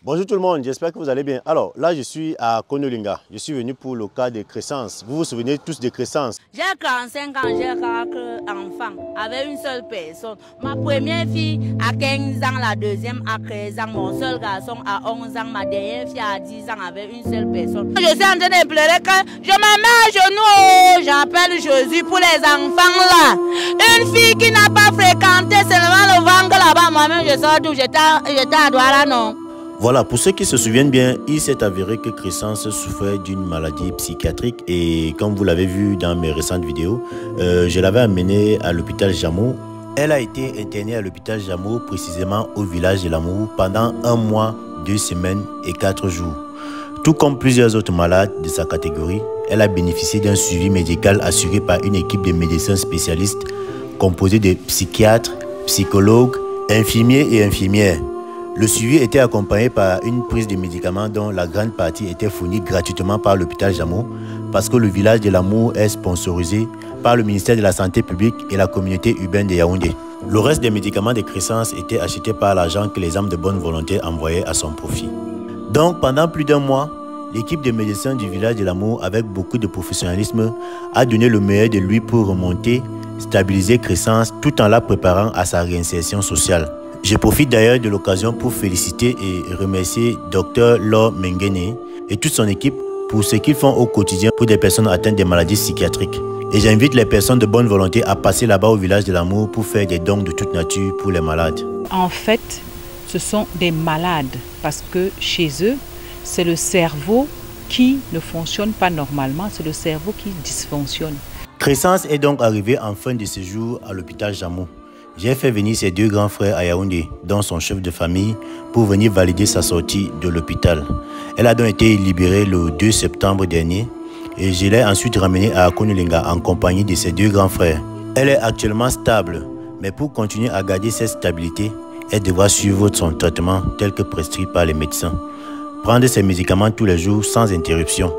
Bonjour tout le monde, j'espère que vous allez bien. Alors là, je suis à Konolinga. Je suis venu pour le cas de Crescence. Vous vous souvenez tous de Crescence? J'ai 45 ans, j'ai 4 enfants avec une seule personne. Ma première fille a 15 ans, la deuxième a 13 ans, mon seul garçon a 11 ans, ma dernière fille a 10 ans avec une seule personne. Je suis en train de pleurer que je me mets à genoux. J'appelle Jésus pour les enfants là. Une fille qui n'a pas fréquenté seulement le ventre là-bas. Moi-même, je sors d'où j'étais à Douala, non? Voilà, pour ceux qui se souviennent bien, il s'est avéré que Crescence souffrait d'une maladie psychiatrique et comme vous l'avez vu dans mes récentes vidéos, je l'avais amenée à l'hôpital Jameau. Elle a été internée à l'hôpital Jameau, précisément au village de l'Amour, pendant 1 mois, 2 semaines et 4 jours. Tout comme plusieurs autres malades de sa catégorie, elle a bénéficié d'un suivi médical assuré par une équipe de médecins spécialistes composée de psychiatres, psychologues, infirmiers et infirmières. Le suivi était accompagné par une prise de médicaments dont la grande partie était fournie gratuitement par l'hôpital Jameau parce que le village de l'Amour est sponsorisé par le ministère de la Santé publique et la communauté urbaine de Yaoundé. Le reste des médicaments de Crescence était acheté par l'argent que les âmes de bonne volonté envoyaient à son profit. Donc pendant plus d'1 mois, l'équipe de médecins du village de l'Amour, avec beaucoup de professionnalisme, a donné le meilleur de lui pour remonter, stabiliser Crescence tout en la préparant à sa réinsertion sociale. Je profite d'ailleurs de l'occasion pour féliciter et remercier Dr Laure Mengene et toute son équipe pour ce qu'ils font au quotidien pour des personnes atteintes de maladies psychiatriques. Et j'invite les personnes de bonne volonté à passer là-bas au village de l'Amour pour faire des dons de toute nature pour les malades. En fait, ce sont des malades parce que chez eux, c'est le cerveau qui ne fonctionne pas normalement, c'est le cerveau qui dysfonctionne. Crescence est donc arrivée en fin de séjour à l'hôpital Jameau. J'ai fait venir ses 2 grands frères à Yaoundé, dont son chef de famille, pour venir valider sa sortie de l'hôpital. Elle a donc été libérée le 2 septembre dernier et je l'ai ensuite ramenée à Konolinga en compagnie de ses 2 grands frères. Elle est actuellement stable, mais pour continuer à garder cette stabilité, elle devra suivre son traitement tel que prescrit par les médecins. Prendre ses médicaments tous les jours sans interruption.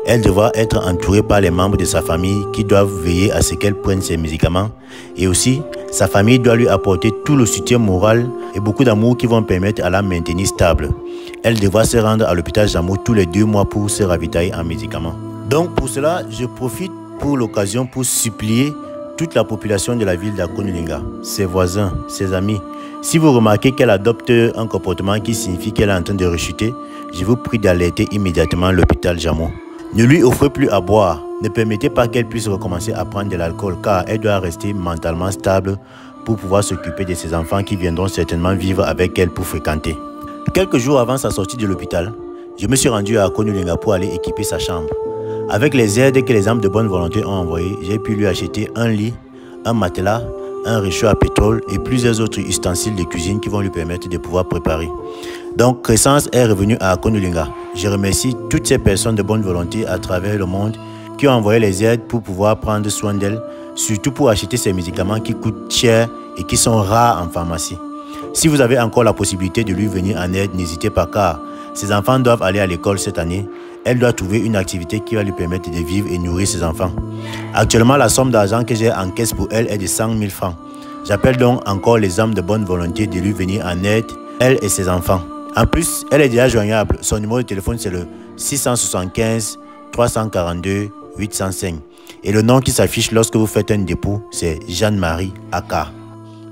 Elle devra être entourée par les membres de sa famille qui doivent veiller à ce qu'elle prenne ses médicaments. Et aussi, sa famille doit lui apporter tout le soutien moral et beaucoup d'amour qui vont permettre à la maintenir stable. Elle devra se rendre à l'hôpital Jameau tous les 2 mois pour se ravitailler en médicaments. Donc pour cela, je profite pour l'occasion pour supplier toute la population de la ville d'Akonulinga, ses voisins, ses amis. Si vous remarquez qu'elle adopte un comportement qui signifie qu'elle est en train de rechuter, je vous prie d'alerter immédiatement l'hôpital Jameau. Ne lui offrez plus à boire. Ne permettez pas qu'elle puisse recommencer à prendre de l'alcool car elle doit rester mentalement stable pour pouvoir s'occuper de ses enfants qui viendront certainement vivre avec elle pour fréquenter. Quelques jours avant sa sortie de l'hôpital, je me suis rendu à Konolinga pour aller équiper sa chambre. Avec les aides que les âmes de bonne volonté ont envoyées, j'ai pu lui acheter un lit, un matelas, un réchaud à pétrole et plusieurs autres ustensiles de cuisine qui vont lui permettre de pouvoir préparer. Donc Crescence est revenue à Konolinga. Je remercie toutes ces personnes de bonne volonté à travers le monde qui ont envoyé les aides pour pouvoir prendre soin d'elle, surtout pour acheter ces médicaments qui coûtent cher et qui sont rares en pharmacie. Si vous avez encore la possibilité de lui venir en aide, n'hésitez pas car ses enfants doivent aller à l'école cette année. Elle doit trouver une activité qui va lui permettre de vivre et nourrir ses enfants. Actuellement, la somme d'argent que j'ai en caisse pour elle est de 100 000 francs. J'appelle donc encore les âmes de bonne volonté de lui venir en aide, elle et ses enfants. En plus, elle est déjà joignable. Son numéro de téléphone, c'est le 675 342 805. Et le nom qui s'affiche lorsque vous faites un dépôt, c'est Jeanne-Marie Aka.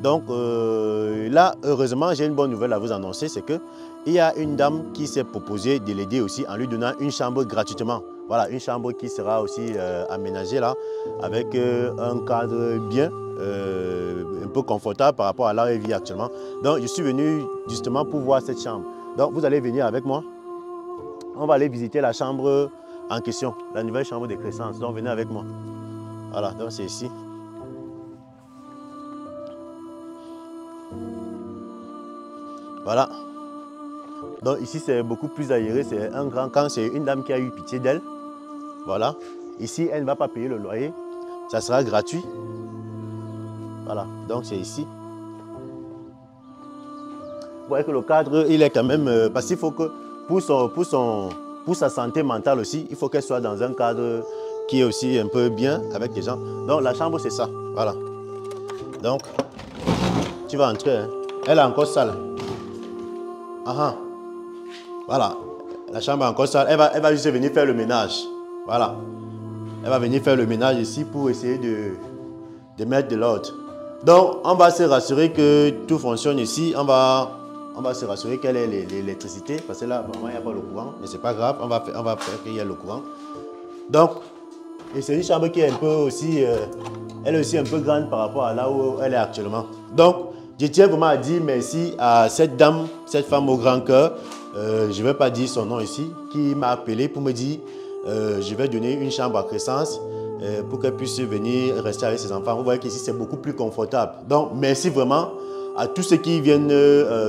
Donc là, heureusement, j'ai une bonne nouvelle à vous annoncer, c'est que il y a une dame qui s'est proposée de l'aider aussi en lui donnant une chambre gratuitement. Voilà, une chambre qui sera aussi aménagée là, avec un cadre bien, un peu confortable par rapport à là où elle vit actuellement. Donc, je suis venu justement pour voir cette chambre. Donc, vous allez venir avec moi. On va aller visiter la chambre en question, la nouvelle chambre de Crescence. Donc, venez avec moi. Voilà, donc c'est ici. Voilà. Donc ici c'est beaucoup plus aéré, c'est un grand camp, c'est une dame qui a eu pitié d'elle. Voilà. Ici elle ne va pas payer le loyer, ça sera gratuit. Voilà, donc c'est ici. Vous voyez que le cadre il est quand même, parce qu'il faut que pour sa santé mentale aussi, il faut qu'elle soit dans un cadre qui est aussi un peu bien avec les gens. Donc la chambre c'est ça, voilà. Donc tu vas entrer, hein. Elle est encore sale. Ah, Voilà. La chambre est encore sale. Elle va juste venir faire le ménage. Voilà. Elle va venir faire le ménage ici pour essayer de mettre de l'ordre. Donc, on va se rassurer que tout fonctionne ici. On va se rassurer qu'elle ait l'électricité. Parce que là, vraiment, il n'y a pas le courant. Mais ce n'est pas grave. On va faire qu'il y ait le courant. Donc, et c'est une chambre qui est un peu aussi... elle est aussi un peu grande par rapport à là où elle est actuellement. Donc, je tiens vraiment à dire merci à cette dame, cette femme au grand cœur. Je ne vais pas dire son nom ici, qui m'a appelé pour me dire je vais donner une chambre à Crescence pour qu'elle puisse venir rester avec ses enfants. Vous voyez qu'ici, c'est beaucoup plus confortable. Donc, merci vraiment à tous ceux qui viennent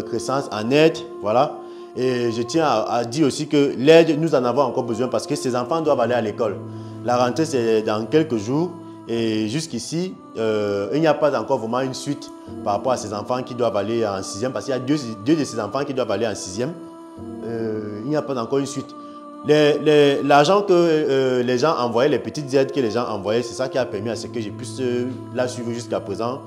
Crescence en aide. Voilà. Et je tiens à dire aussi que l'aide, nous en avons encore besoin parce que ces enfants doivent aller à l'école. La rentrée, c'est dans quelques jours. Et jusqu'ici, il n'y a pas encore vraiment une suite par rapport à ces enfants qui doivent aller en 6e. Parce qu'il y a deux de ces enfants qui doivent aller en 6e. Il n'y a pas encore une suite. L'argent que les gens envoyaient, les petites aides que les gens envoyaient, c'est ça qui a permis à ce que je puisse la suivre jusqu'à présent.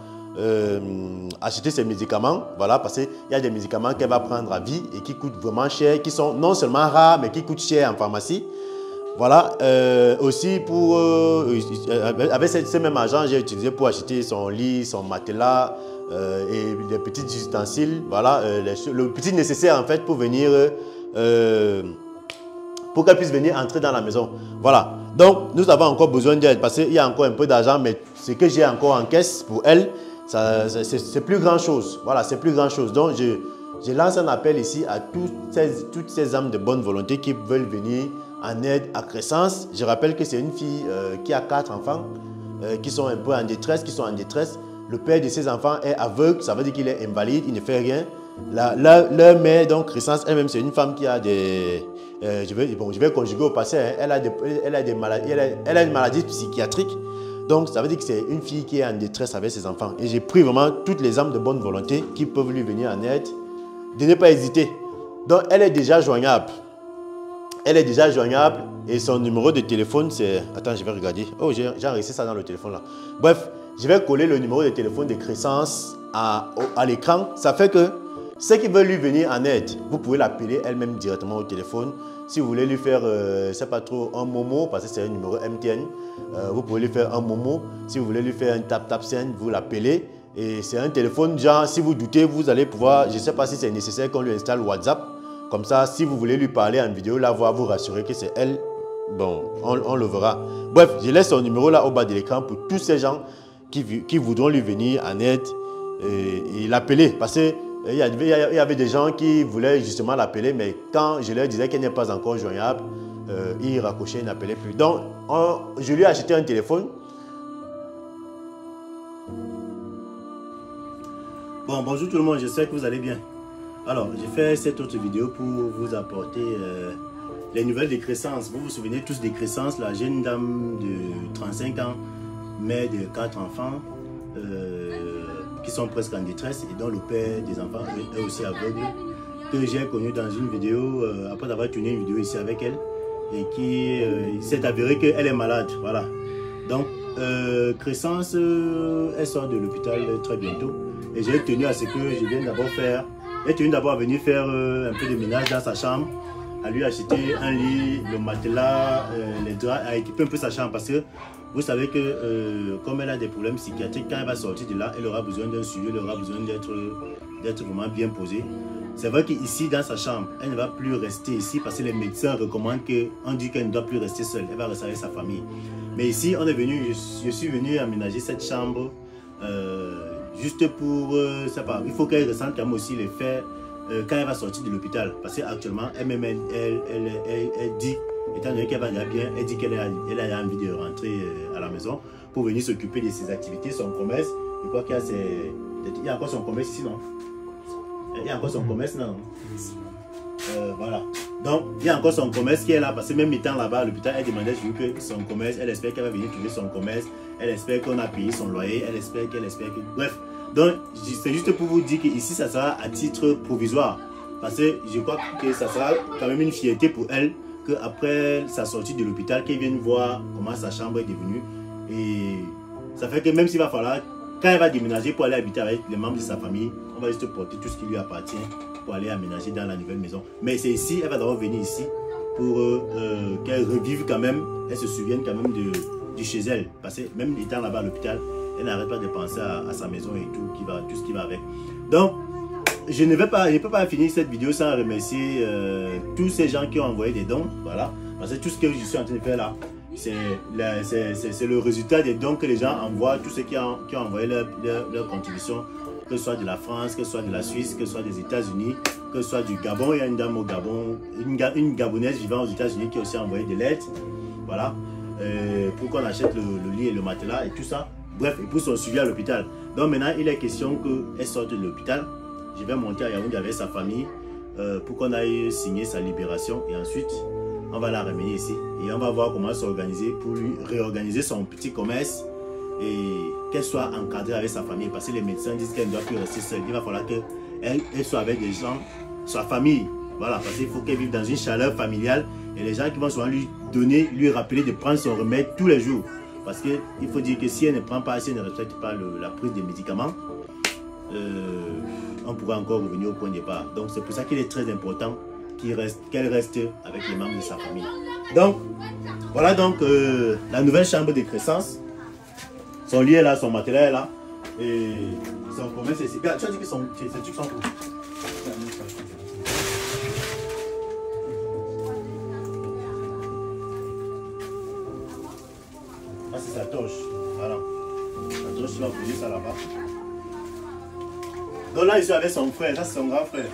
Acheter ses médicaments, voilà, parce qu'il y a des médicaments qu'elle va prendre à vie et qui coûtent vraiment cher, qui sont non seulement rares, mais qui coûtent cher en pharmacie. Voilà, aussi pour, avec ce même argent, j'ai utilisé pour acheter son lit, son matelas et des petits ustensiles, voilà, le petit nécessaire en fait pour venir, pour qu'elle puisse venir entrer dans la maison. Voilà, donc nous avons encore besoin d'aide parce qu'il y a encore un peu d'argent, mais ce que j'ai encore en caisse pour elle, c'est plus grand chose. Voilà, c'est plus grand chose. Donc je lance un appel ici à toutes ces âmes de bonne volonté qui veulent venir en aide à Crescence. Je rappelle que c'est une fille qui a 4 enfants qui sont un peu en détresse, Le père de ces enfants est aveugle, ça veut dire qu'il est invalide, il ne fait rien. Leur mère, donc Crescence elle-même, c'est une femme qui a des... je vais conjuguer au passé, hein, elle a des maladies, elle a une maladie psychiatrique. Donc ça veut dire que c'est une fille qui est en détresse avec ses enfants. Et j'ai pris vraiment toutes les âmes de bonne volonté qui peuvent lui venir en aide, de ne pas hésiter. Donc elle est déjà joignable. Et son numéro de téléphone, c'est... Attends, je vais regarder. Oh, j'ai enregistré ça dans le téléphone là. Bref, je vais coller le numéro de téléphone de Crescence à l'écran. Ça fait que ceux qui veulent lui venir en aide, vous pouvez l'appeler elle-même directement au téléphone. Si vous voulez lui faire, c'est pas trop un Momo, parce que c'est un numéro MTN, vous pouvez lui faire un Momo. Si vous voulez lui faire un tap-tap-send, vous l'appelez. Et c'est un téléphone, genre, si vous doutez, vous allez pouvoir, je ne sais pas si c'est nécessaire qu'on lui installe WhatsApp. Comme ça, si vous voulez lui parler en vidéo, la voix vous rassurer que c'est elle, bon, on le verra. Bref, je laisse son numéro là au bas de l'écran pour tous ces gens qui voudront lui venir en aide et l'appeler. Parce qu'il y avait des gens qui voulaient justement l'appeler, mais quand je leur disais qu'elle n'est pas encore joignable, ils raccrochaient, ils n'appelaient plus. Donc, je lui ai acheté un téléphone. Bon, bonjour tout le monde, j'espère que vous allez bien. Alors, j'ai fait cette autre vidéo pour vous apporter les nouvelles de Crescence. Vous vous souvenez tous de Crescence, la jeune dame de 35 ans, mère de 4 enfants, qui sont presque en détresse et dont le père des enfants est aussi aveugle, que j'ai connu dans une vidéo, après avoir tourné une vidéo ici avec elle, et qui s'est avéré qu'elle est malade. Voilà. Donc, Crescence, elle sort de l'hôpital très bientôt. Et j'ai tenu à ce que je vienne d'abord faire. J'ai tenu d'abord à venir faire un peu de ménage dans sa chambre, à lui acheter un lit, le matelas, les draps, à équiper un peu sa chambre. Parce que vous savez que comme elle a des problèmes psychiatriques, quand elle va sortir de là, elle aura besoin d'un suivi, elle aura besoin d'être vraiment bien posée. C'est vrai qu'ici, dans sa chambre, elle ne va plus rester ici parce que les médecins recommandent qu'on dit qu'elle ne doit plus rester seule, elle va rester avec sa famille. Mais ici, je suis venu aménager cette chambre juste pour, il faut qu'elle ressente quand même aussi l'effet quand elle va sortir de l'hôpital. Parce qu'actuellement, elle-même, elle dit, étant donné qu'elle va bien, elle dit qu'elle a envie de rentrer à la maison pour venir s'occuper de ses activités, son commerce. Je crois qu'il y a encore son commerce ici, non? Il y a encore son commerce, non? Voilà. Donc, il y a encore son commerce qui est là, parce que même étant là-bas à l'hôpital, elle demandait que son commerce, elle espère qu'elle va venir trouver son commerce, elle espère qu'on a payé son loyer, elle espère que... Bref, donc, c'est juste pour vous dire qu'ici, ça sera à titre provisoire. Parce que je crois que ça sera quand même une fierté pour elle, qu'après sa sortie de l'hôpital, qu'elle vienne voir comment sa chambre est devenue. Et ça fait que même s'il va falloir, quand elle va déménager pour aller habiter avec les membres de sa famille, on va juste porter tout ce qui lui appartient pour aller aménager dans la nouvelle maison. Mais c'est ici, elle va d'abord venir ici pour qu'elle revive quand même, elle se souvienne quand même de chez elle. Parce que même étant là-bas à l'hôpital, elle n'arrête pas de penser à sa maison et tout ce qui va avec. Donc, je ne peux pas finir cette vidéo sans remercier tous ces gens qui ont envoyé des dons. Voilà. Parce que tout ce que je suis en train de faire là, c'est le résultat des dons que les gens envoient, tous ceux qui ont envoyé leur contribution, que ce soit de la France, que ce soit de la Suisse, que ce soit des États-Unis, que ce soit du Gabon. Il y a une dame au Gabon, une Gabonaise vivant aux États-Unis qui a aussi envoyé de l'aide. Voilà. Pour qu'on achète le lit et le matelas et tout ça. Bref, et pour son suivi à l'hôpital. Donc maintenant, il est question qu'elle sorte de l'hôpital. Je vais monter à Yaoundé avec sa famille pour qu'on aille signer sa libération. Et ensuite, on va la ramener ici. Et on va voir comment s'organiser pour lui réorganiser son petit commerce. Et qu'elle soit encadrée avec sa famille. Parce que les médecins disent qu'elle ne doit plus rester seule. Il va falloir qu'elle soit avec des gens, sa famille. Voilà, parce qu'il faut qu'elle vive dans une chaleur familiale. Et les gens qui vont souvent lui rappeler de prendre son remède tous les jours. Parce qu'il faut dire que si elle ne prend pas, si elle ne respecte pas la prise des médicaments, on pourrait encore revenir au point de départ. Donc c'est pour ça qu'il est très important qu'elle reste avec les membres de sa famille. Donc, voilà donc la nouvelle chambre de Crescence. Son lit est là, son matériel est là. Et son commerce est ici. Tu as dit que ces trucs sont où? Ah, c'est sa torche. Voilà. La torche, tu vas poser ça là-bas. Donc là, il est avec son frère. Ça, c'est son grand frère.